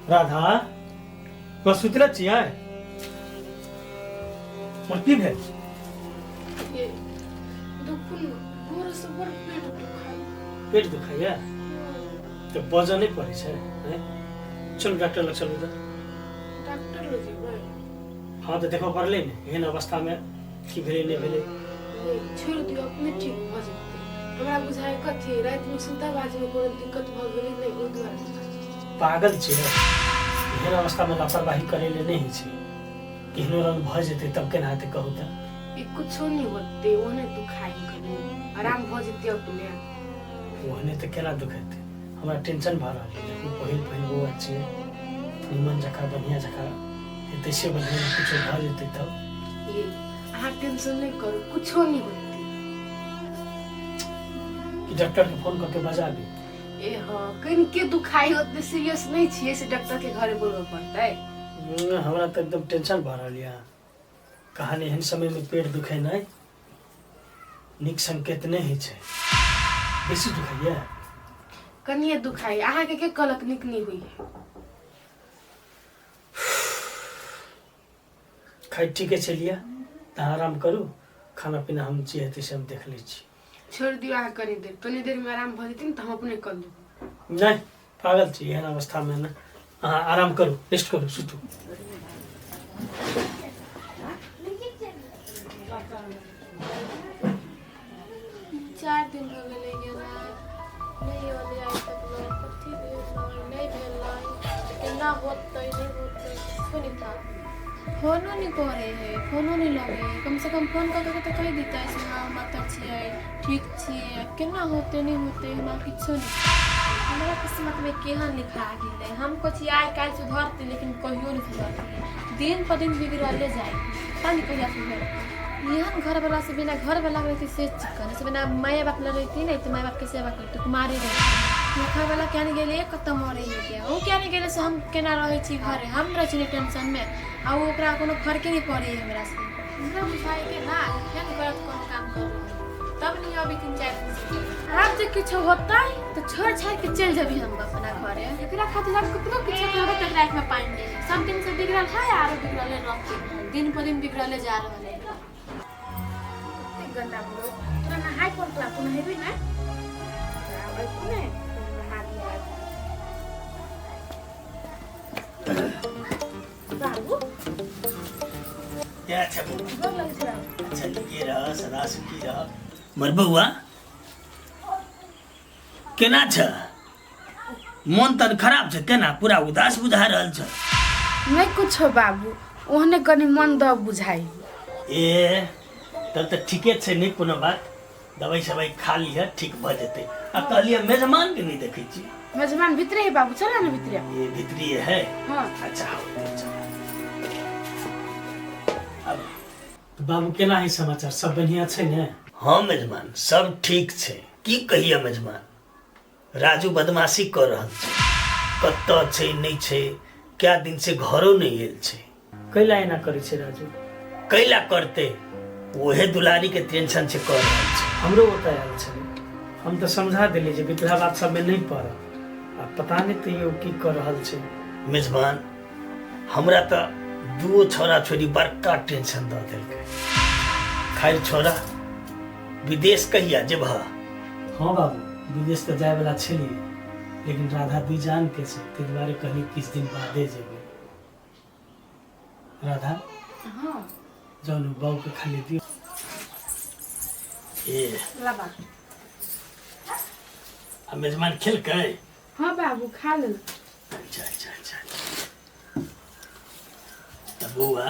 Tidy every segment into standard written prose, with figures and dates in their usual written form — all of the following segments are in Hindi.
राधा तो सुतले छियै और की भेल ये दुखन गोर से बड़ पेट दुखाइए तो वजन नहीं पड़े छै हैं चलो डॉक्टर लग चलो तो डॉक्टर ले जेबै। हाँ तो देखो पड़ले ने एहन अवस्था में की भेले नहीं भेले छोड़ दियो अपने ठीक भ जेतै। हमरा बुझाय कथी रात में सुता बाजे में कोनो दिक्कत भ गेलै नै ओ दुआरे पागल छै एहन अवस्था में लापरवाही करे ले नहीं छै केहनो रंग भ जेतै तब केना हेतै कहू त ई कुछो नहीं होते ओने दुखाई कने आराम भ जेतै अपने ओहने त केना दुखेतै हमरा टेंशन भ रहल है देखो पहिल वो अच्छे निमन जका बढ़िया जका हेतै से बढ़िया कुछो भ जेतै तब ये अहाँ टेंशन नहीं करू कुछो नहीं होते कि डॉक्टर के फोन करके बजा दी ए हां कहीं के दुखाई होते सीरियस नहीं छिए से डॉक्टर के घरे बोलबे पड़तै। हमरा तो एकदम टेंशन भ रहल है कहानी एहन समय में पेट दुखे नहीं निक संकेत नहीं है छै बेसी दुखाइए कनिए दुखाई अहाँ के कहलक निक नहीं हुई है खाई ठीके चलिए तो आराम करू खाना पीना हम जे हेतै से हम देख लै छी छोड़ दियो अहाँ कनी देर में आराम भ जेतै त हम अपने कर लेब। नहीं पागल छी एहन अवस्था में ना अहाँ आराम करू रेस्ट करू सुतू चार दिन हो गेलै गेला नहीं होले आज तक लोग कथी भेल नहीं भेल केना होतै नहीं होतै सुनीता फोनो नहीं करे है फोनो नहीं लगे कम से कम फोन करके तो कह देता है सुना माता छियै ठीक छियै केना होतै नहीं होतै हमरा किछो नहीं हमरा किस्मत में केहन लिखा गेलै हमको छी आइ काल्हि सुधरतै लेकिन कहियो नहीं सुधरतै दिन पर दिन बिगड़ले जाए पता नहीं कहिया सुधरतै। यहाँ घर वाला से बिना घर वाला रहती से चिकन से बिना माया बाप ल रहती नहीं तो माया बाप के सेवा करती कुमारी रहती घर वाला क्या नहीं गेले खत्म हो रही है क्या वो क्या नहीं गेले से हम केना रहे छी घरे हम रहे छी टेंशन में आ वो ओकरा कोनो फर्क नहीं पड़े है हमरा से हमरा बुझाई के ना क्या गलत कोन काम कर रहे तब नहीं अभी 3-4 दिन से आप जे किछ होता है तो छोड़ छाड़ के चल जाबी हम अपना घरे एकरा खातिर हम कितना किछ करबे त लाइफ में पाइन नहीं सब दिन से बिगड़ल है आरो बिगड़ले रहते दिन पर दिन बिगड़ले जा रहल है गंदा बोलो तोरा नहाय कोन क्लास तू नहेबी ना आबै कोने नहा दिया बाबू क्या अच्छा गोर लगे छरा अच्छा ये रहा सदा सुखी रहा मर बउआ केना छ मन तन खराब छ केना पूरा उदास बुझा रहल छ नहीं कुछ हो बाबू ओहने कनी मन द बुझाई ए तब तो ठीके छै नहीं कोनो बात दवाई सवाई खा लिया ठीक भ जेतै आ कहलिए मेजमान के नहीं देखै छी मेजबान भीतरे है बाबू चला ना भीतरे ये भीतरी है हां अच्छा अच्छा अब बाबू केना है समाचार सब बढ़िया छै ने हाँ मेजमान सब ठीक छै की कहिए मेजमान राजू बदमाशी कर रहल छै कत्ता छै नहीं छै क्या दिन से घरो नहीं आयल छै कैला एना करै छै राजू कैला करते ओहे दुलारी के टेंशन से कर रहल छै हमरो ओतय आयल छै हम तो समझा देली जे विधवा बात सब में नहीं पड़ आ पता नहीं तैयो की कर रहल छै मेजबान हमरा तो दुओ छोरा छोरी बड़का टेंशन द देलकै खैर छोरा विदेश कहिया जेबह हाँ बाबू विदेश तो जाए वाला छली लेकिन राधा दी जान के छै ताहि दुआरे कहली किछ दिन बादे जेबै राधा हां जाओ बाबू के खाली दियो ए लाबा अब मेजमान खेल के हां बाबू खा ले अच्छा अच्छा अच्छा तब बुआ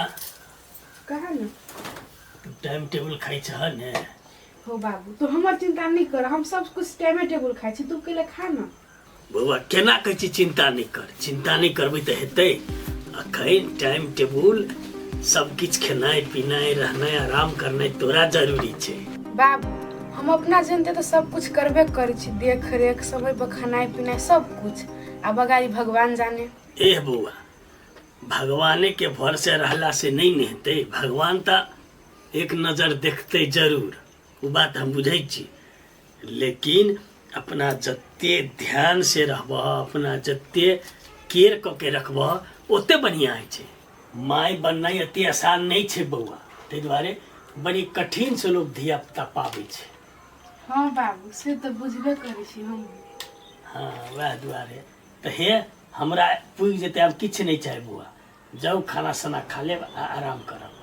कहा ना तू टाइम टेबल खाई छ ने हो बाबू तो हमर चिंता नहीं कर हम सब कुछ टाइम टेबल खाई छी तू केले खा ना बुआ केना कहै छी चिंता नहीं करबै त हेतै अखन टाइम टेबल सब किछ खेनाइ पीनाइ रहनाइ आराम करनाइ तोरा जरूरी छै बाबू हम अपना जनते तो सब कुछ करबे करै छी देख रेख समय पर खानाइ पीनाइ सब कुछ अब अगाड़ी भगवान जाने एह बुआ भगवाने के भरोसे रहला से नहीं नेहते भगवान ता एक नजर देखते जरूर वो बात हम बुझै छी लेकिन अपना जत्ते ध्यान से रहबह अपना जत्ते केयर क के रखबह ओते बढ़िया होइ छै। माय बननाइ एते आसान नहीं छै बौआ, ताहि दुआरे बड़ी कठिन से लोग धिया पुता पाबै छै। हाँ बाबू से तो बुझबे करै छी हम। हाँ वएह दुआरे तो हे हमरा पुगि जेतै, आब किछु नहीं चाहे बौआ, जाऊ खाना साना खा लेब आ आराम करब।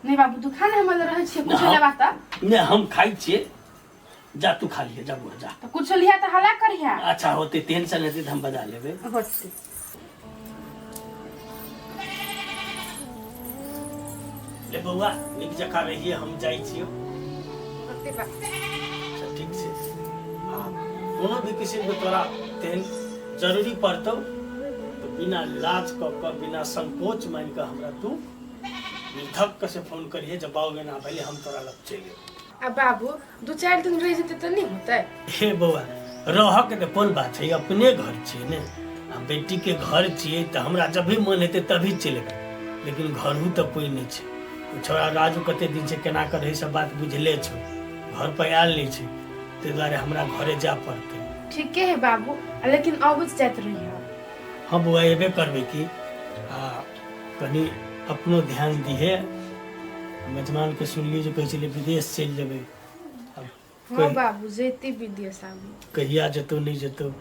नहीं बाबू तू खाना हमर रहै छी कुछ लेबा त नहीं हम खाई छियै, जा तू खा लिया, जा बुआ जा। तो कुछ लिया त हला करिया। अच्छा होते टेंशन हेतै त हम बजा लेबै। होते ले बौआ नीक जकाँ रहिए, हम जाइ छियौ। होते बा अच्छा ठीक छै। कोनो भी किसी को तोरा तेन जरूरी पड़तौ तो बिना लाज क बिना संकोच मान के हमरा तू निर्धक से फोन करिए, जब आओगे ना पहले हम तोरा लग चलिए। अब बाबू 2-4 दिन रह जेते त नहीं होते। हे बौआ रह के तो कोन बात है, अपने घर छियै ने, आ बेटी के घर छियै तो हमरा जब भी मन हेतै तभी चलबै, लेकिन घर तो कोई नहीं छै। छोड़ा राजू कते दिन से केना कर रही सब बात बुझले छो, घर पर आयल नहीं छै, ताहि दुआरे हमरा घरे जा पड़तै। ठीक है बाबू, लेकिन अब जात रही है। हाँ बौआ एबे करबै कि कनी अपनो ध्यान दिहे। मेजमान के सुनलिए जो कहै छलै विदेश चलि जेबै, हाँ बाबू जेते विदेश आबू कहिया जतो नहीं जतो,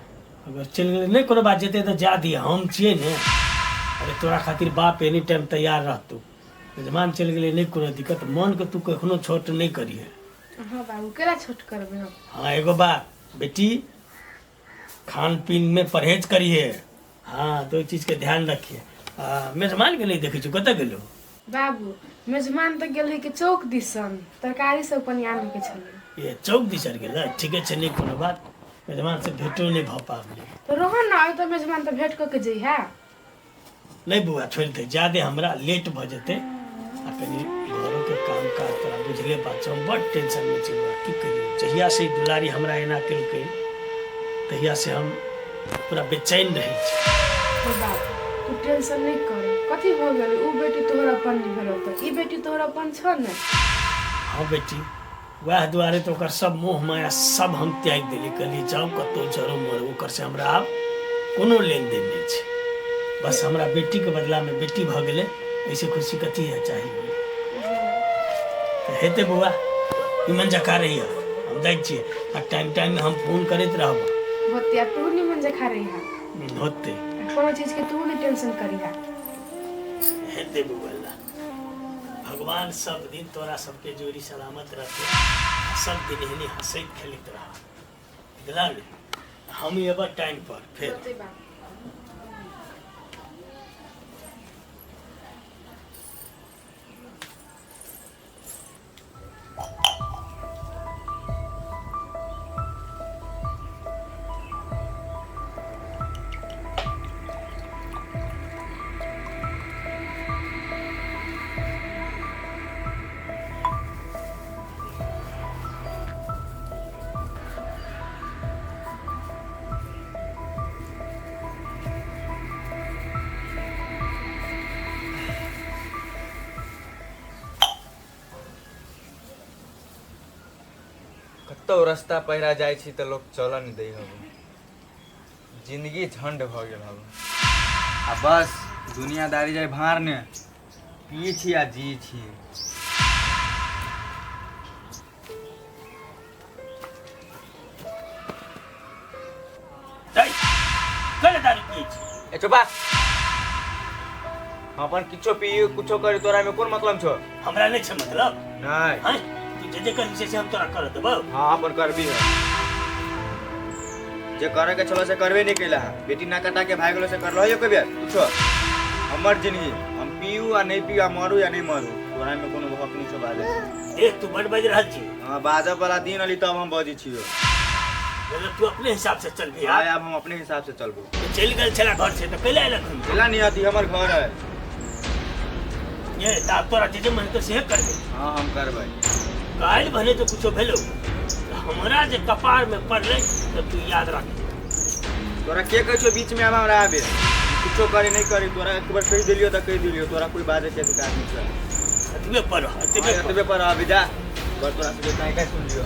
अगर चलि गेलै नहीं कोनो बात, जेतै तो जा दिहे, हम छियै ने। अरे तोरा खातिर बाप एनी टाइम तैयार रहतौ, मेजमान चलि गेलै नहीं कोनो दिक्कत, मन के तू कखनो छोट नहीं करिहे। हाँ बाबू केला छोट करबे हम। हाँ एगो बात बेटी, खान पीन में परहेज करिए। हाँ तो चीज के ध्यान रखिए। मेजमान के नहीं देखे छो, कतऽ गेलो बाबू? मेजमान तो गेल के चौक दिसन तरकारी सब अपन आने के छले। ये चौक दिसर गेल, ठीके छै, नहीं कोनो बात, मेजमान से भेटो नहीं भ पाबले। तो रोहन ना तो मेजमान तो भेट के जइहा। नहीं बुआ छोड़ दे, ज्यादे हमरा लेट भ जेते, आ कनी घरों के काम काज तोरा बुझले बात छौ, बड़ टेंशन में छी बुआ, की कहियो। जहिया से दुलारी हमरा एना केलकै तहिया से हम पूरा बेचैन रहै छी। तो बाप तू टेंशन नहीं कर, कथी हो गेल? उ बेटी तोहरा अपन नहीं भेलो त ई बेटी तोहरा अपन छ ने। हाँ बेटी वह दुआरे तो ओकर सब मोह माया सब हम त्याग देली, कहली जाओ कतो जरो मरो, ओकर से हमरा आब कोनो लेन देन नहीं छै। बस हमरा बेटी के बदला में बेटी भ गेले, ऐसे खुशी कथी है चाहिए। तो हेते बुआ निमन जका रही, हम जाइ छियै, आ टाइम टाइम में हम फोन करैत रहब। होते तू निमन जखा रही है, होते कोनो चीज के तू नहीं टेंशन करी है। हेते बुआ, भगवान सब दिन तोरा सबके जोड़ी सलामत रखे, सब दिन एहने हंसैत खेलैत रह, बुझला ने। हम एबा टाइम पर फिर। होते बा कतौ रास्ता पहिरा जाइ छी तऽ लोक चलऽ नहि दै हब, जिंदगी झंड भऽ गेल हब। आ बस दुनियादारी जाय भार ने, पी छी आ जी छी। ए चुपा, हम अपन किछो पी कुछो करे, तोरा में कोन मतलब छौ? हमरा नहीं छै मतलब। नहीं हैं तू जे कर से हम तोरा कर देबो। हाँ अपन करबी है, जे करे के छलो से करबे नहीं कैला। बेटी ना कटा के भाग गेलो से करलो यो कबे कुछो? हमर जिंदगी, हम पीऊ आ नहीं पीऊ, मरू या नहीं मरू, तोरा में कोनो हक नहीं छौ बाजे। देख तू बड़ बज रहल छी। हां बाजब वाला दिन अली तब हम बजी छियो। मतलब तू अपने हिसाब से चल भी। हां अब हम अपने हिसाब से चलबो। चल गेल छला घर से तो पहले आइल घूम। चला नहीं आती, हमर घर है। ये ता तोरा जे मन तो से करबे। हां हम करबै। काल भने तो कुछो भेलो, हमरा जे कपार में पड़ले तो तू याद रख। तोरा के कहै छौ बीच में अब हमरा आबे? कुछो करे नहीं करे, तोरा एक बार कह दिलियो त कह दिलियो, तोरा कोई बात के अधिकार नहीं छै। अतबे पर अतबे पर आबे जा, पर तोरा से काहे सुन लियो।